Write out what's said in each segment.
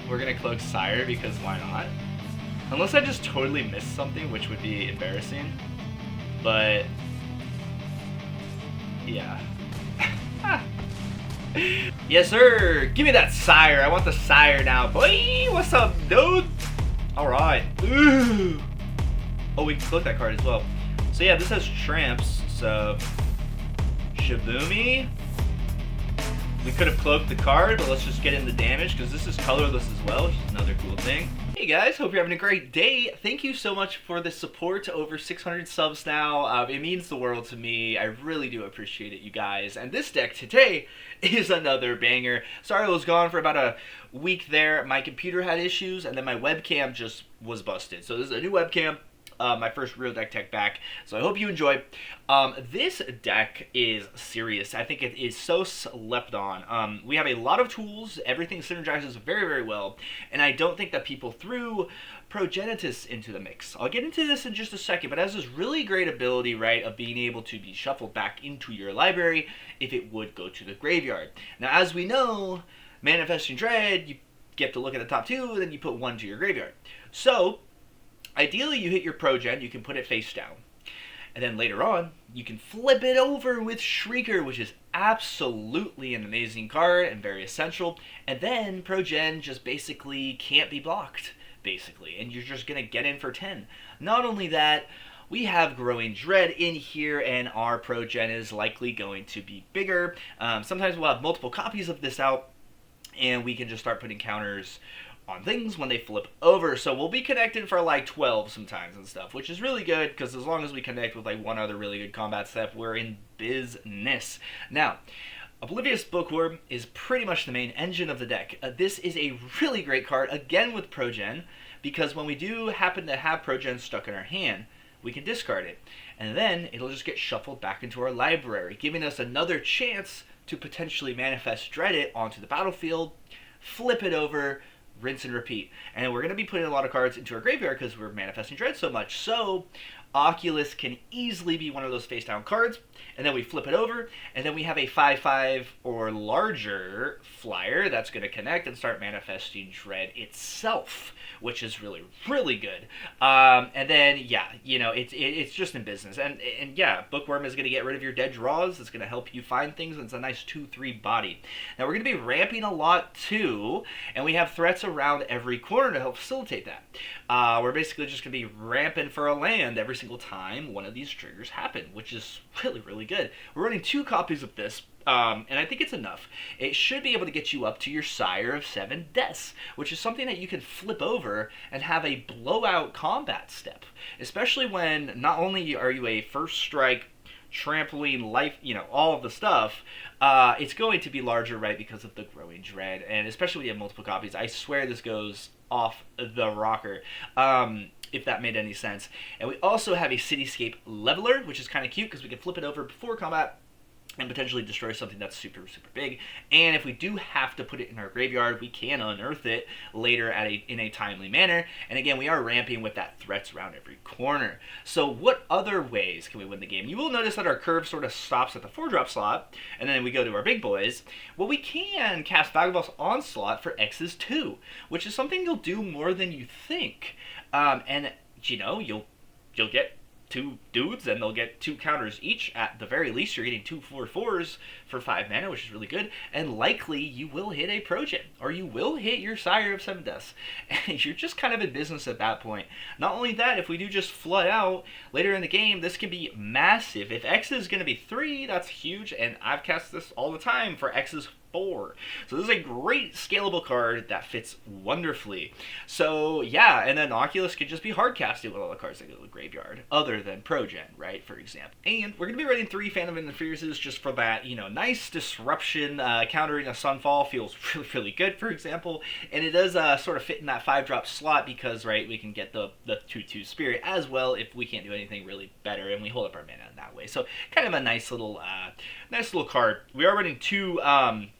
we're gonna cloak Sire because why not? Unless I just totally missed something, which would be embarrassing. But yeah. Yes, sir. Give me that Sire. I want the Sire now, boy. What's up, dude? All right. Ooh. Oh, we can cloak that card as well. So yeah, this has tramps. So Shaboomy. We could have cloaked the card, but let's just get in the damage because this is colorless as well, which is another cool thing. Hey guys, hope you're having a great day. Thank you so much for the support. Over 600 subs now. It means the world to me. I really do appreciate it, you guys. And this deck today is another banger. Sorry I was gone for about a week there. My computer had issues, and then my webcam just was busted. So this is a new webcam. My first real deck tech back, so I hope you enjoy. This deck is serious. I think it is so slept on. We have a lot of tools. Everything synergizes very, very well, and I don't think that people threw Progenitus into the mix. I'll get into this in just a second, but it has this really great ability, right, of being able to be shuffled back into your library if it would go to the graveyard. Now, as we know, Manifesting Dread, you get to look at the top two, then you put one to your graveyard. So ideally, you hit your Progen, you can put it face down. And then later on, you can flip it over with Shrieker, which is absolutely an amazing card and very essential. And then Progen just basically can't be blocked, basically. And you're just going to get in for 10. Not only that, we have Growing Dread in here, and our Progen is likely going to be bigger. Sometimes we'll have multiple copies of this out, and we can just start putting counters on things when they flip over. So we'll be connected for like 12 sometimes and stuff, which is really good because as long as we connect with like one other really good combat step, we're in business. Now, Oblivious Bookworm is pretty much the main engine of the deck. This is a really great card, again with Progen, because when we do happen to have Progen stuck in our hand, we can discard it. And then it'll just get shuffled back into our library, giving us another chance to potentially manifest dread it onto the battlefield, flip it over, rinse and repeat. And we're going to be putting a lot of cards into our graveyard because we're manifesting dread so much. So Oculus can easily be one of those face down cards. And then we flip it over, and then we have a 5/5 or larger flyer that's going to connect and start manifesting dread itself, which is really, really good. And then, yeah, you know, it's just in business. And yeah, Bookworm is going to get rid of your dead draws. It's going to help you find things, and it's a nice 2/3 body. Now, we're going to be ramping a lot, too, and we have threats around every corner to help facilitate that. We're basically just going to be ramping for a land every single time one of these triggers happen, which is really, really good. We're running 2 copies of this, and I think it's enough. It should be able to get you up to your Sire of Seven Deaths, which is something that you can flip over and have a blowout combat step, especially when not only are you a first strike, trampoline, life, you know, all of the stuff, it's going to be larger, right, because of the Growing Dread, and especially when you have multiple copies. I swear this goes off the rocker, if that made any sense. And we also have a Cityscape Leveler, which is kind of cute because we can flip it over before combat and potentially destroy something that's super, super big. And if we do have to put it in our graveyard, we can unearth it later in a timely manner. And again, we are ramping with that threats around every corner. So what other ways can we win the game? You will notice that our curve sort of stops at the 4-drop slot, and then we go to our big boys. Well, we can cast Valgavoth's Onslaught for X's 2, which is something you'll do more than you think. And, you know, you'll get 2 dudes, and they'll get 2 counters each. At the very least, you're getting 2 4/4s for 5 mana, which is really good. And likely, you will hit a Progen, or you will hit your Sire of Seven Deaths. And you're just kind of in business at that point. Not only that, if we do just flood out later in the game, this can be massive. If X is going to be 3, that's huge, and I've cast this all the time for X's 4. So this is a great scalable card that fits wonderfully. So yeah, and then Oculus could just be hard casted with all the cards that go to the graveyard, other than Progen, right, for example. And we're going to be running 3 Phantom Interferences just for that, you know, nice disruption. Countering a Sunfall feels really, really good, for example. And it does sort of fit in that 5-drop slot because, right, we can get the 2/2 Spirit as well if we can't do anything really better, and we hold up our mana in that way. So kind of a nice little card. We are running 2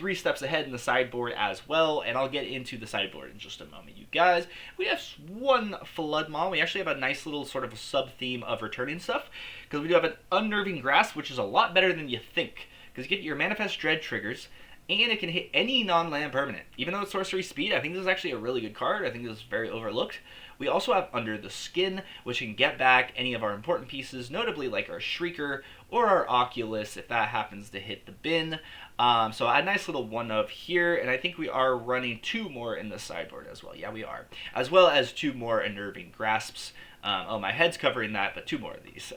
3 steps ahead in the sideboard as well, and I'll get into the sideboard in just a moment, you guys. We have 1 Flood Maw. We actually have a nice little sort of a sub-theme of returning stuff, because we do have an Unnerving Grasp, which is a lot better than you think, because you get your Manifest Dread triggers, and it can hit any non-land permanent. Even though it's sorcery speed, I think this is actually a really good card. I think this is very overlooked. We also have Under the Skin, which can get back any of our important pieces, notably like our Shrieker or our Oculus, if that happens to hit the bin. So a nice little one-of here, and I think we are running 2 more in the sideboard as well. Yeah, we are. As well as 2 more Unnerving Grasps. Oh, my head's covering that, but 2 more of these.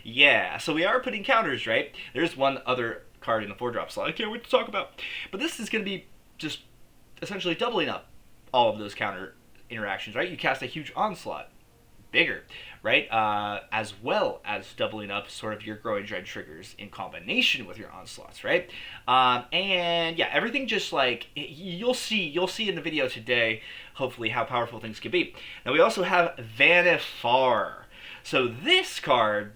Yeah, so we are putting counters, right? There's one other card in the 4-drop slot I can't wait to talk about. But this is going to be just essentially doubling up all of those counter interactions, right? You cast a huge Onslaught, bigger, right? As well as doubling up sort of your Growing Dread triggers in combination with your Onslaughts, right? And yeah, everything just like, you'll see in the video today, hopefully, how powerful things can be. Now we also have Vannifar. So this card,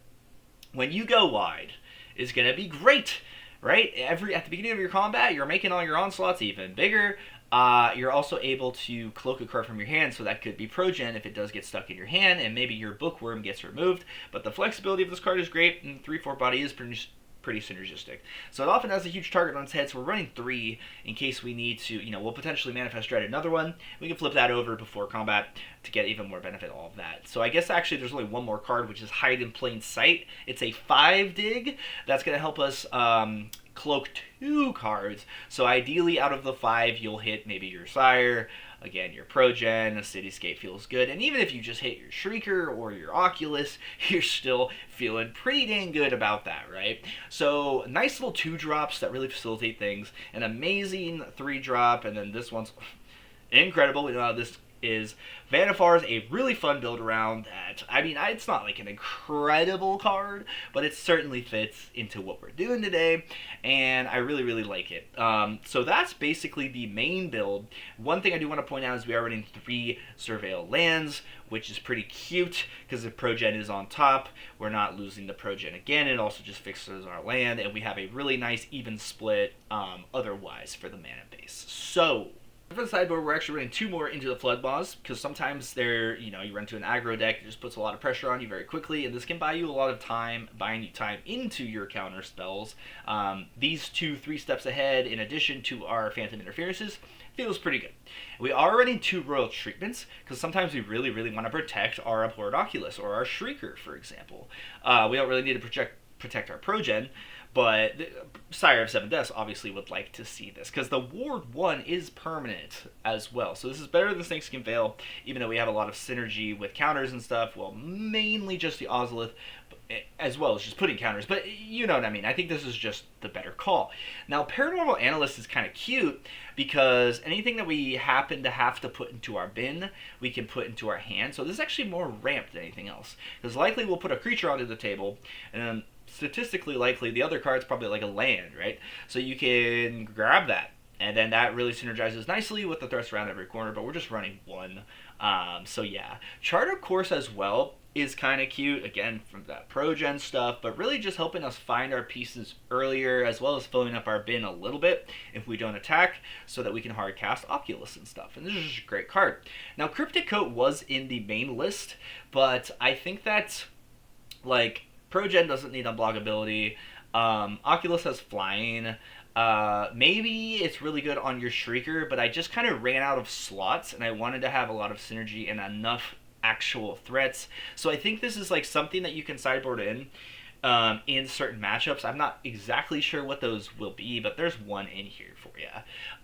when you go wide, is going to be great, right? At the beginning of your combat, you're making all your Onslaughts even bigger. You're also able to cloak a card from your hand, so that could be Progen if it does get stuck in your hand, and maybe your Bookworm gets removed. But the flexibility of this card is great, and 3/4 body is pretty synergistic. So it often has a huge target on its head, so we're running 3 in case we need to, we'll potentially Manifest Dread another one. We can flip that over before combat to get even more benefit, all of that. So I guess actually there's only one more card, which is Hide in Plain Sight. It's a 5 dig. That's going to help us cloak 2 cards. So ideally out of the 5, you'll hit maybe your Sire, again, your Progen, a Cityscape feels good. And even if you just hit your Shrieker or your Oculus, you're still feeling pretty dang good about that, right? So nice little 2-drops that really facilitate things. An amazing 3-drop, and then this one's incredible. We know how this is. Vannifar is a really fun build around that. I mean, it's not like an incredible card, but it certainly fits into what we're doing today, and I really, really like it. So that's basically the main build. One thing I do want to point out is we are running 3 Surveil lands, which is pretty cute, because if Progen is on top, we're not losing the Progen again. It also just fixes our land, and we have a really nice even split otherwise for the mana base. So for the sideboard, we're actually running 2 more Into the Flood Maws, because sometimes they're, you run to an aggro deck, it just puts a lot of pressure on you very quickly, and this can buy you a lot of time, buying you time into your counter spells. These 2 3 steps ahead, in addition to our Phantom Interferences, feels pretty good. We are running 2 Royal Treatments, because sometimes we really, really want to protect our Abhorrent Oculus, or our Shrieker, for example. We don't really need to protect our Progen, but Sire of Seven Deaths obviously would like to see this, because the Ward 1 is permanent as well. So this is better than Snakeskin Veil, even though we have a lot of synergy with counters and stuff. Well, mainly just the Ozolith, as well as just putting counters. But you know what I mean. I think this is just the better call. Now, Paranormal Analyst is kind of cute, because anything that we happen to have to put into our bin, we can put into our hand. So this is actually more ramped than anything else, because likely we'll put a creature onto the table, and then statistically likely the other card's probably like a land, right? So you can grab that, and then that really synergizes nicely with the threats around every corner, but we're just running 1. So yeah, Chart of Course as well is kind of cute, again, from that Progen stuff, but really just helping us find our pieces earlier, as well as filling up our bin a little bit if we don't attack, so that we can hard cast Oculus and stuff. And this is just a great card. Now, Cryptic Coat was in the main list, but I think that, like, Progen doesn't need unblockability. Oculus has flying. Maybe it's really good on your Shrieker, but I just kind of ran out of slots, and I wanted to have a lot of synergy and enough actual threats. So I think this is like something that you can sideboard in certain matchups. I'm not exactly sure what those will be, but there's one in here for you.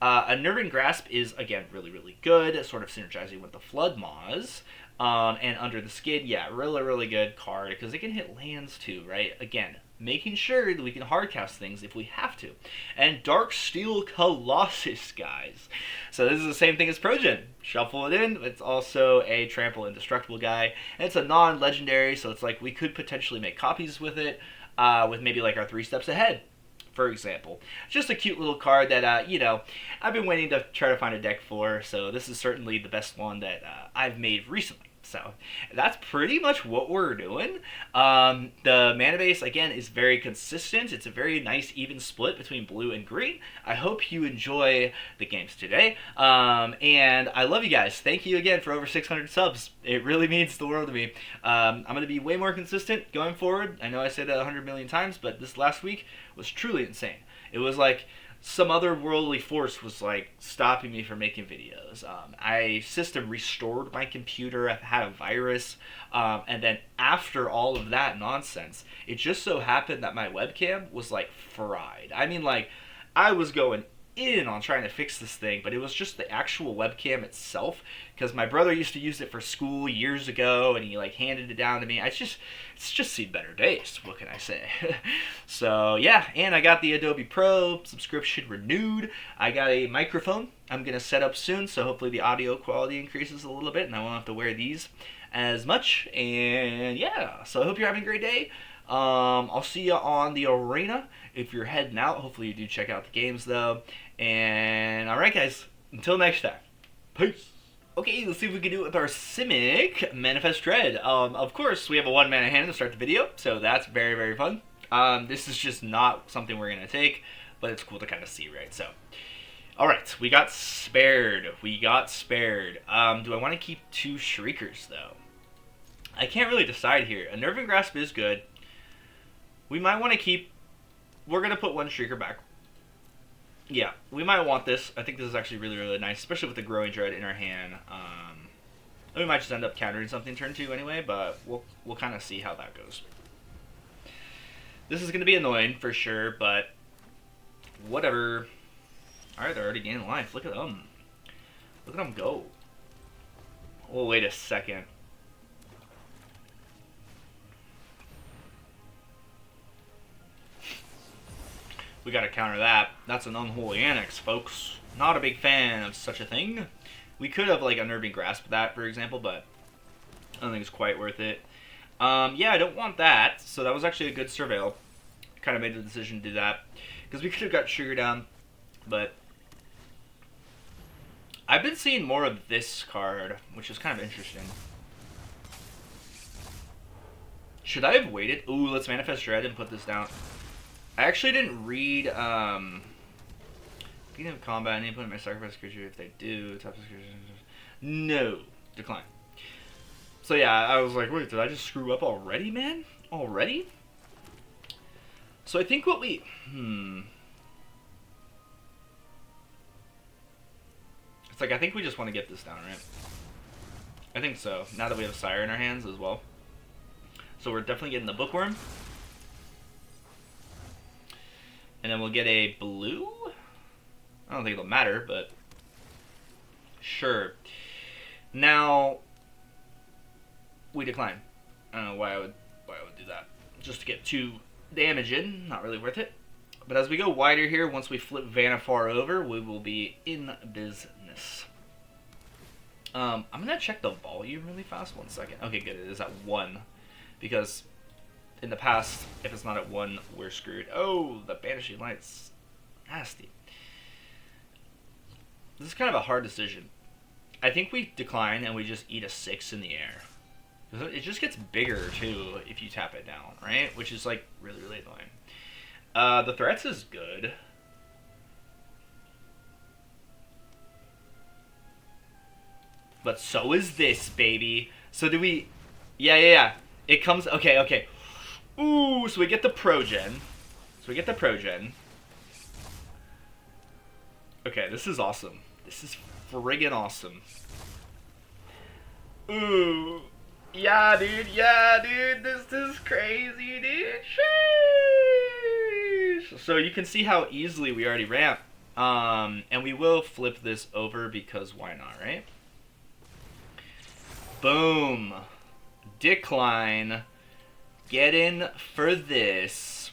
Unnerving Grasp is, again, really, really good, sort of synergizing with the Flood Maws. And Under the Skin, yeah, really, really good card, because it can hit lands too, right? Again, making sure that we can hardcast things if we have to. And Darksteel Colossus, guys. So this is the same thing as Progen. Shuffle it in. It's also a trample indestructible guy. And it's a non-legendary, so it's like we could potentially make copies with it, with maybe like our 3 steps ahead, for example. Just a cute little card that, I've been waiting to try to find a deck for, so this is certainly the best one that I've made recently. So that's pretty much what we're doing. The mana base, again, is very consistent. It's a very nice even split between blue and green. I hope you enjoy the games today. And I love you guys. Thank you again for over 600 subs. It really means the world to me. I'm going to be way more consistent going forward. I know I said that 100 million times, but this last week was truly insane. It was like some otherworldly force was like stopping me from making videos. I system restored my computer. I had a virus, and then after all of that nonsense, it just so happened that my webcam was like fried. I mean, like I was going in on trying to fix this thing, but it was just the actual webcam itself, because my brother used to use it for school years ago and he like handed it down to me. It's just seen better days, what can I say? So yeah, and I got the Adobe Pro subscription renewed. I got a microphone I'm gonna set up soon, so hopefully the audio quality increases a little bit and I won't have to wear these as much. And yeah, so I hope you're having a great day. I'll see you on the arena if you're heading out. Hopefully you do check out the games though. And alright guys, until next time, peace. Okay, let's see if we can do it with our Simic Manifest Dread. Of course, we have a 1-mana hand to start the video, so that's very, very fun. This is just not something we're going to take, but it's cool to kind of see, right? So, alright, we got spared. Do I want to keep 2 Shriekers, though? I can't really decide here. Unnerving Grasp is good. We might want to keep... We're going to put 1 Shrieker back. Yeah, we might want this. I think this is actually really, really nice, especially with the Growing Dread in our hand. We might just end up countering something turn 2 anyway, but we'll kind of see how that goes. This is going to be annoying for sure, but whatever. Alright, they're already gaining life. Look at them. Look at them go. Oh, wait a second. We gotta counter that. That's an unholy annex, folks. Not a big fan of such a thing. We could have, like, Unnerving Grasp that, for example, but I don't think it's quite worth it. Yeah, I don't want that, so that was actually a good surveil. Kind of made the decision to do that, because we could have got Sugar down, but I've been seeing more of this card, which is kind of interesting. Should I have waited? Ooh, let's Manifest Dread and put this down. I actually didn't read, beginning of combat, I need to put in my sacrifice creature if they do. No. Decline. So yeah, I was like, wait, did I just screw up already, man? Already? So I think what we... It's like, I think we just want to get this down, right? I think so, now that we have Sire in our hands as well. So we're definitely getting the Bookworm. And then we'll get a blue? I don't think it'll matter, but sure. Now, we decline. I don't know why I would do that. Just to get 2 damage in, not really worth it. But as we go wider here, once we flip Vannifar over, we will be in business. I'm going to check the volume really fast. 1 second. Okay, good. It is at 1. Because in the past, if it's not at 1, we're screwed. Oh, the Banishing Light's nasty. This is kind of a hard decision. I think we decline and we just eat a 6 in the air. It just gets bigger, too, if you tap it down, right? Which is, like, really, really annoying. The threats is good. But so is this, baby. So do we... Yeah. It comes... Okay. Ooh, so we get the Progen. Okay, this is awesome. This is friggin' awesome. Ooh. Yeah, dude. This is crazy, dude. Sheesh. So you can see how easily we already ramp. And we will flip this over because why not, right? Boom. Decline. Get in for this.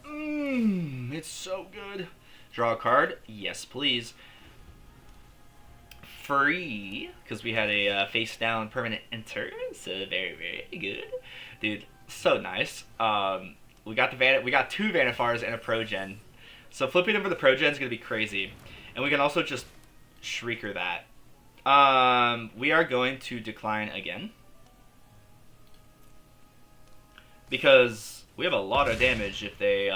It's so good. Draw a card. Yes, please. Free, because we had a face down permanent enter. So very, very good, dude. So nice. We got 2 Vannifars and a Progen. So flipping over the Progen is gonna be crazy, and we can also just Shrieker that. We are going to decline again. Because we have a lot of damage if they,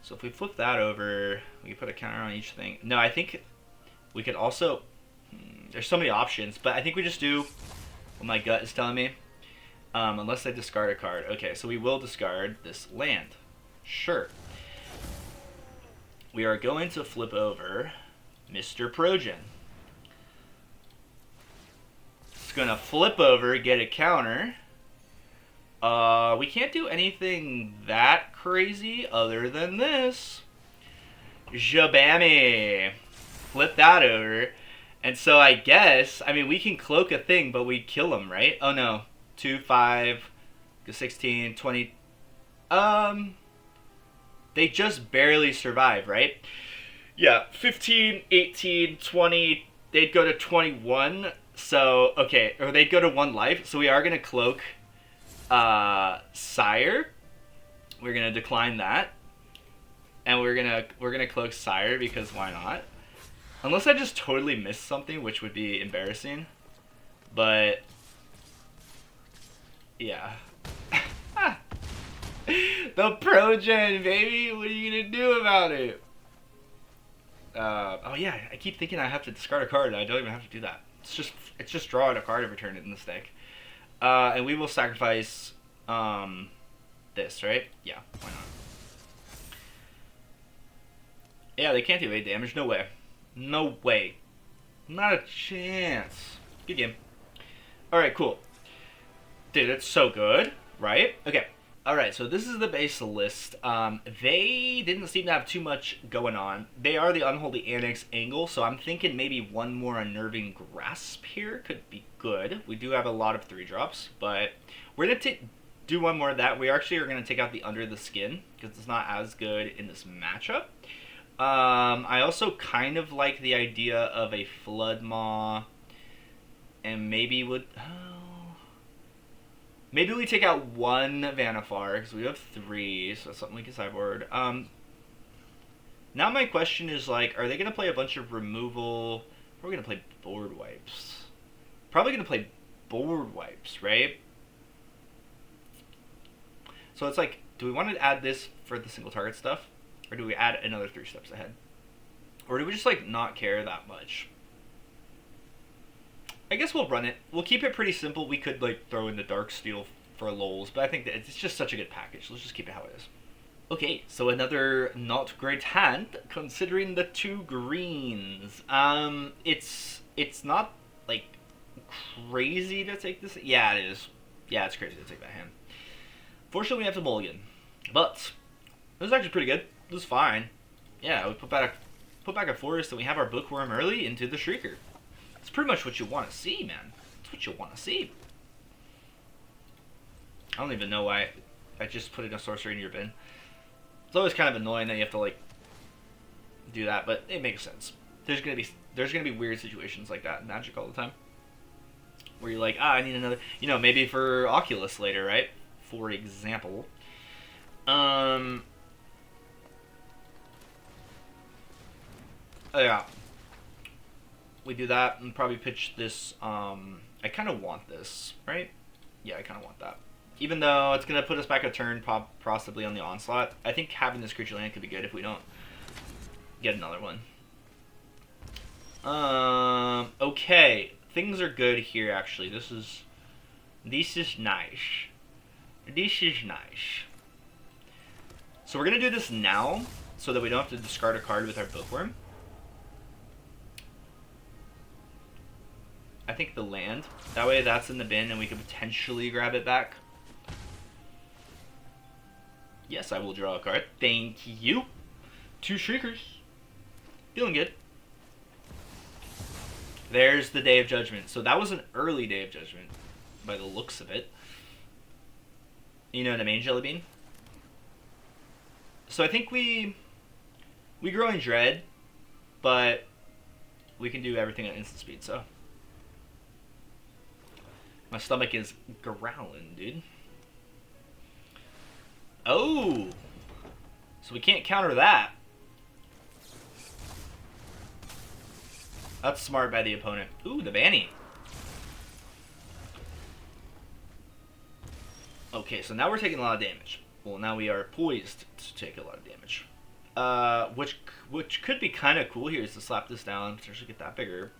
So if we flip that over, we can put a counter on each thing. No, I think we could also... There's so many options, but I think we just do what my gut is telling me. Unless they discard a card. Okay, so we will discard this land. Sure. We are going to flip over Mr. Progen. It's going to flip over, get a counter. We can't do anything that crazy other than this. Jabammy. Flip that over. And so I guess, I mean, we can cloak a thing, but we kill him, right? Oh no. 2, 5, 16, 20. They just barely survive, right? Yeah, 15, 18, 20. They'd go to 21. So, okay, or they'd go to 1 life. So we are going to cloak Sire. We're going to decline that. And we're gonna cloak Sire because why not? Unless I just totally missed something, which would be embarrassing. But yeah. The Progen, baby! What are you gonna do about it? Oh yeah, I keep thinking I have to discard a card, and I don't even have to do that. It's just draw out a card every turn in this deck. And we will sacrifice this, right? Yeah, why not? Yeah, they can't do 8 damage. No way. No way. Not a chance. Good game. Alright, cool. Dude, it's so good, right? Okay. Alright, so this is the base list. They didn't seem to have too much going on. They are the Unholy Annex angle, so I'm thinking maybe one more Unnerving Grasp here could be good. We do have a lot of 3-drops, but we're going to do one more of that. We actually are going to take out the Under the Skin, because it's not as good in this matchup. I also kind of like the idea of a Flood Maw, and maybe maybe we take out 1 Vannifar, because we have 3, so that's something we can sideboard. Now my question is, like, are they going to play a bunch of removal? Or are we going to play board wipes? Probably going to play board wipes, right? So it's like, do we want to add this for the single target stuff? Or do we add another 3 steps ahead? Or do we just, like, not care that much? I guess we'll run it. We'll keep it pretty simple. We could, like, throw in the Darksteel for lulz, but I think that it's just such a good package. Let's just keep it how it is. Okay, so another not great hand, considering the 2 greens. It's not, like, crazy to take this. Yeah, it is. Yeah, it's crazy to take that hand. Fortunately, we have to mulligan. But this is actually pretty good. This is fine. Yeah, we put back a forest, and we have our Bookworm early into the Shrieker. It's pretty much what you want to see, man. It's what you want to see. I don't even know why I just put in a sorcery in your bin. It's always kind of annoying that you have to, like, do that, but it makes sense. There's gonna be weird situations like that in Magic all the time, where you're like, I need another. You know, maybe for Oculus later, right? For example. Yeah. We do that and probably pitch this. I kind of want this, right? Yeah, I kind of want that. Even though it's going to put us back a turn possibly on the Onslaught, I think having this creature land could be good if we don't get another one. Okay. Things are good here, actually. This is nice. This is nice. So we're going to do this now so that we don't have to discard a card with our Bookworm. I think the land. That way that's in the bin and we could potentially grab it back. Yes, I will draw a card. Thank you. 2 Shriekers. Feeling good. There's the Day of Judgment. So that was an early Day of Judgment by the looks of it. You know what I mean, Jellybean? So I think we grow in Dread, but we can do everything at instant speed, so. My stomach is growling, dude. Oh! So we can't counter that. That's smart by the opponent. Ooh, the Vanny. Okay, so now we're taking a lot of damage. Well, now we are poised to take a lot of damage. Which could be kind of cool here is to slap this down, potentially get that bigger.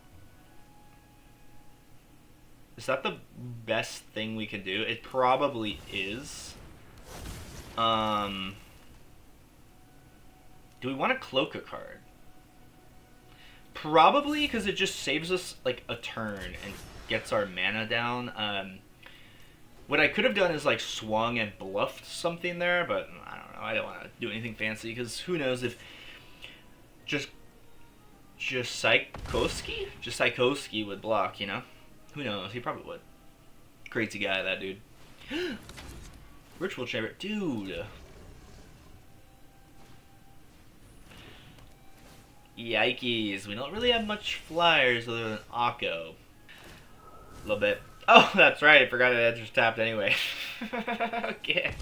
Is that the best thing we can do? It probably is. Do we want to cloak a card? Probably, because it just saves us like a turn and gets our mana down. What I could have done is like swung and bluffed something there, but I don't know. I don't want to do anything fancy because who knows if just Psychoski would block, you know? Who knows? He probably would. Crazy guy, that dude. Ritual Chamber. Dude. Yikes. We don't really have much flyers other than Akko. A little bit. Oh, that's right. I forgot it just tapped anyway. Okay.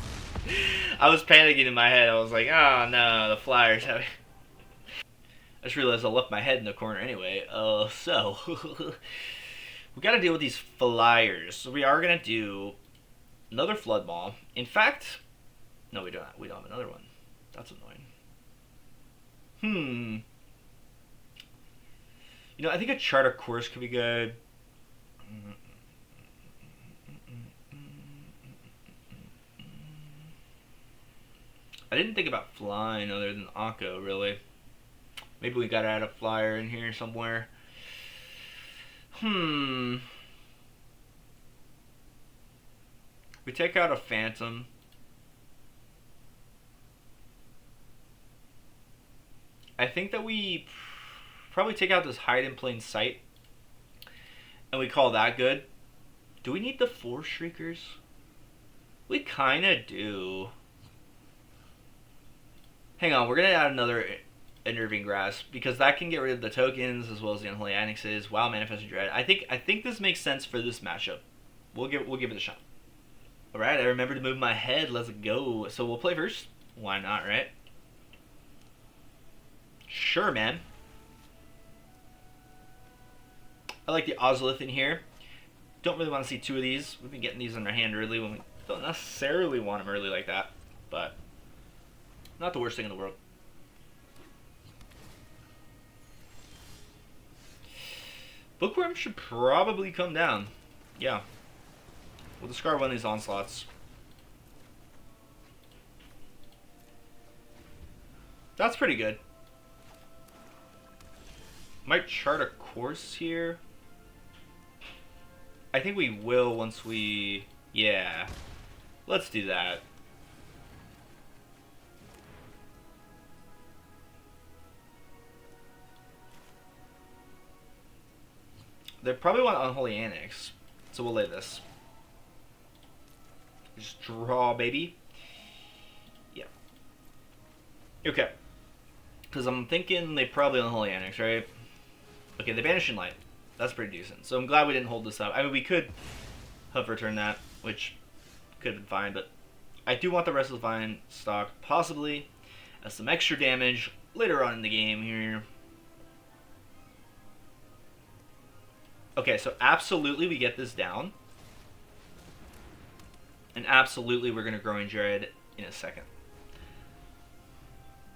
I was panicking in my head. I was like, oh no, the flyers have... I just realized I left my head in the corner anyway. So... we gotta deal with these flyers. So we are gonna do another Flood Ball. In fact... No, we don't. We don't have another one. That's annoying. You know, I think a Charter Course could be good. I didn't think about flying other than Akko, really. Maybe we gotta add a flyer in here somewhere. We take out a Phantom. I think that we probably take out this Hide in Plain Sight. And we call that good. Do we need the 4 Shriekers? We kinda do. Hang on, we're gonna add another Unnerving Grasp because that can get rid of the tokens as well as the Unholy Annexes. Wow, Manifested Dread. I think this makes sense for this matchup. We'll give it a shot. All right, I remember to move my head. Let's go. So we'll play first. Why not, right? Sure, man. I like the Ozolith in here. Don't really want to see 2 of these. We've been getting these in our hand early when we don't necessarily want them early like that, but not the worst thing in the world. Bookworm should probably come down. Yeah. We'll discard one of these Onslaughts. That's pretty good. Might chart a course here. I think we will once we... Yeah. Let's do that. They probably want Unholy Annex, so we'll lay this. Just draw, baby. Yeah. Okay. Because I'm thinking they probably Unholy Annex, right? Okay, they Vanishing Light. That's pretty decent. So I'm glad we didn't hold this up. I mean, we could have returned that, which could have been fine, but I do want the Restless Vine stocked, possibly as some extra damage later on in the game here. Okay, so absolutely we get this down. And absolutely we're going to Growing Dread in a second.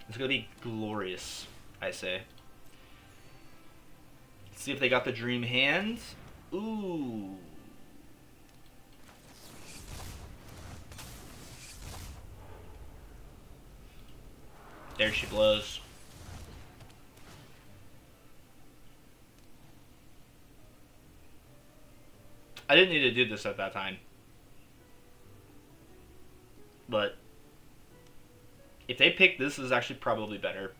It's going to be glorious, I say. Let's see if they got the Dream Hand. Ooh. There she blows. I didn't need to do this at that time. But if they pick this, is actually probably better.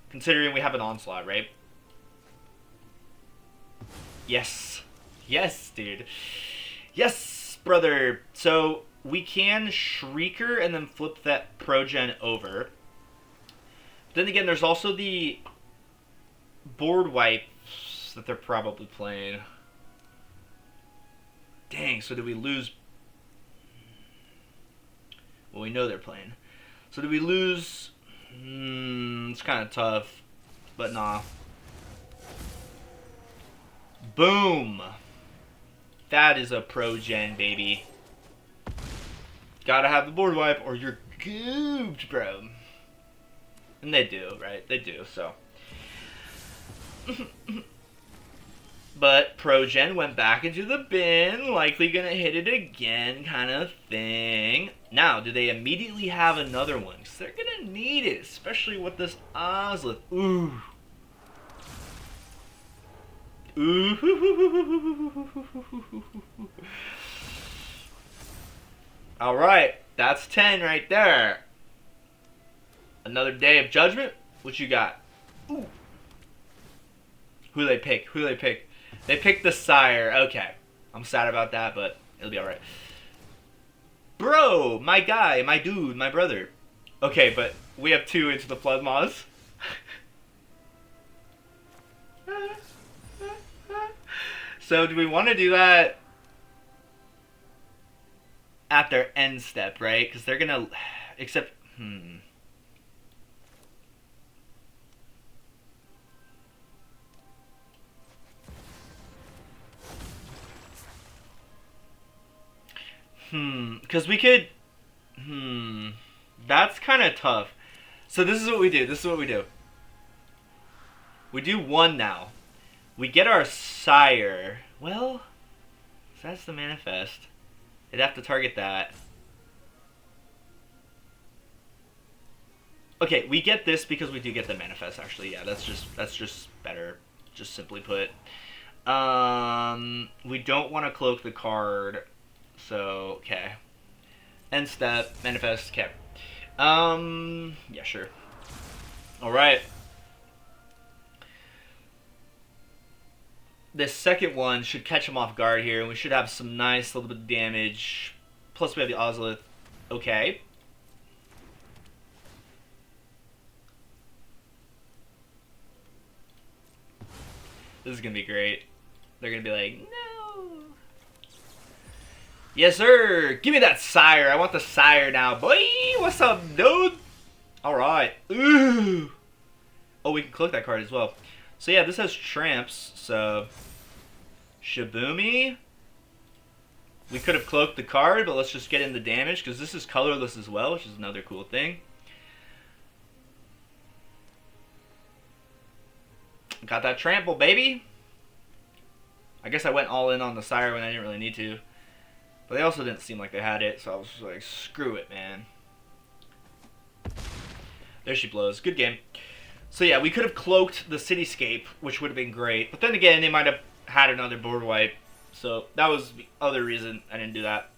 Considering we have an Onslaught, right? Yes. Yes, dude. Yes, brother. So we can Shrieker and then flip that Progen over. Then again, there's also the board wipes that they're probably playing. Dang, so do we lose? Well, we know they're playing. So do we lose? It's kind of tough, but nah. Boom! That is a pro-gen, baby. Gotta have the board wipe or you're gooped, bro. And they do, right? They do, so. But Progen went back into the bin, likely gonna hit it again kind of thing. Now, do they immediately have another one? Because they're going to need it, especially with this Ozolith. Ooh. Ooh. Alright, that's 10 right there. Another Day of Judgment? What you got? Ooh. Who do they pick? Who do they pick? They picked the Sire. Okay. I'm sad about that, but it'll be alright. Bro, my guy, my dude, my brother. Okay, but we have 2 into the Flood Moths. So do we want to do that at their end step, right? Because they're going to... Except... Because we could... That's kind of tough. So this is what we do. This is what we do. We do 1 now. We get our Sire. Well, that's the manifest. They'd have to target that. Okay, we get this because we do get the manifest, actually. Yeah, that's just better. Just simply put. We don't want to cloak the card. So, okay. End step, manifest, okay. Yeah, sure. Alright. This second one should catch him off guard here, and we should have some nice little bit of damage. Plus we have the Ozolith. Okay. This is gonna be great. They're gonna be like, no. Yes, sir. Give me that Sire. I want the Sire now, boy. What's up, dude? Alright. Ooh. Oh, we can cloak that card as well. So yeah, this has tramps, so Shaboomy. We could have cloaked the card, but let's just get in the damage, because this is colorless as well, which is another cool thing. Got that trample, baby. I guess I went all in on the Sire when I didn't really need to. But they also didn't seem like they had it, so I was just like, screw it, man. There she blows. Good game. So yeah, we could have cloaked the Cityscape, which would have been great. But then again, they might have had another board wipe. So that was the other reason I didn't do that.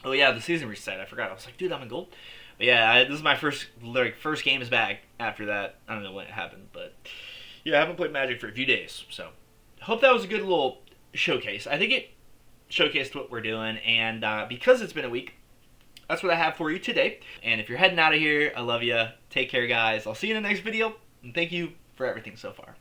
Oh yeah, the season reset. I forgot. I was like, dude, I'm in gold. But yeah, this is my first games back after that. I don't know when it happened, but yeah, I haven't played Magic for a few days. So hope that was a good little showcase. I think it showcased what we're doing. And because it's been a week, that's what I have for you today. And if you're heading out of here, I love you. Take care, guys. I'll see you in the next video. And thank you for everything so far.